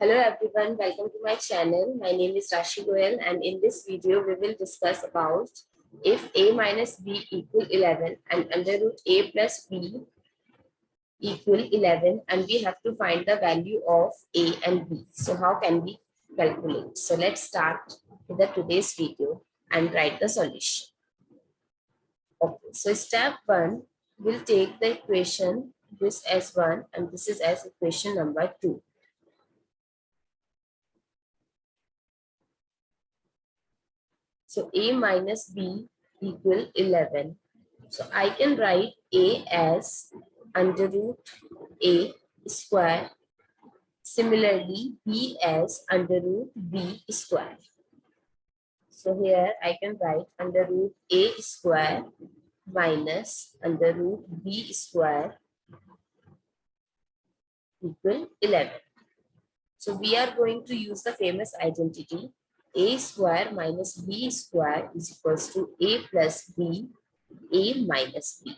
Hello everyone, welcome to my channel. My name is Rashi Goel and in this video we will discuss about if a minus b equal 11 and under root a plus b equal 11 and we have to find the value of a and b. So how can we calculate? So let's start with the today's video and write the solution. Okay, so step 1, we'll take the equation this as 1 and this is as equation number 2. So a minus b equal 11. So I can write a as under root a square. Similarly, b as under root b square. So here I can write under root a square minus under root b square equal 11. So we are going to use the famous identity a square minus b square is equals to a plus b, a minus b.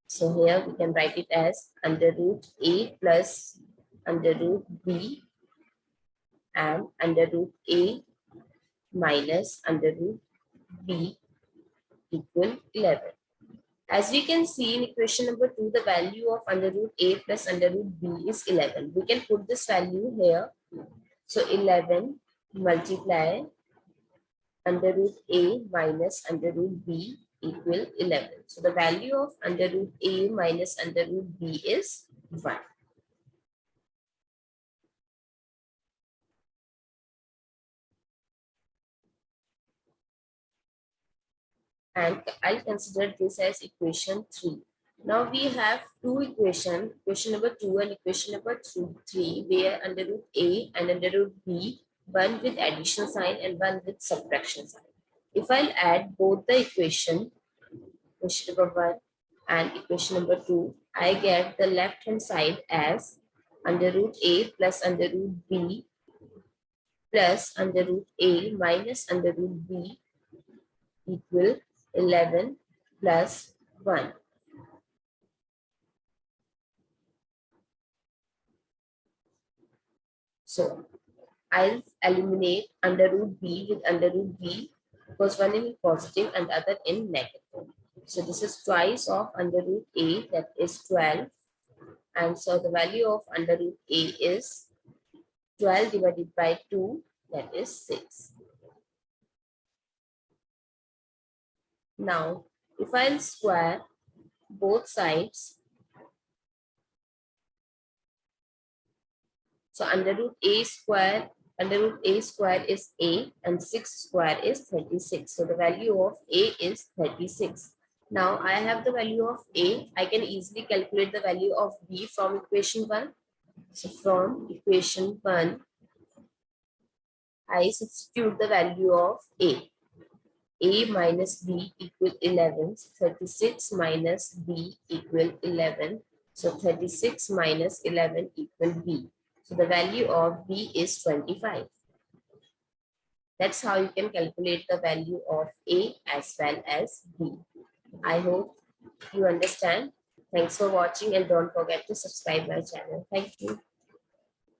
So here we can write it as under root a plus under root b and under root a minus under root b equal 11. As we can see in equation number 2, the value of under root a plus under root b is 11. We can put this value here. So 11 multiply under root a minus under root b equal 11. So the value of under root a minus under root b is 1. And I'll consider this as equation 3. Now we have two equations, equation number 2 and equation number 3, where under root a and under root b, one with addition sign and one with subtraction sign. If I'll add both the equation number 1 and equation number 2, I get the left hand side as under root a plus under root b plus under root a minus under root b equal 11 plus 1. So I'll eliminate under root b with under root b because one in positive and the other in negative. So this is twice of under root a, that is 12. And so the value of under root a is 12 divided by 2, that is 6. Now, if I'll square both sides, so under root a square is a and 6 square is 36. So the value of a is 36. Now I have the value of a. I can easily calculate the value of b from equation 1. So from equation 1, I substitute the value of a. A minus b equal 11. 36 minus b equal 11. So 36 minus 11 equal b. So the value of b is 25. That's how you can calculate the value of a as well as b. I hope you understand. Thanks for watching and don't forget to subscribe my channel. Thank you.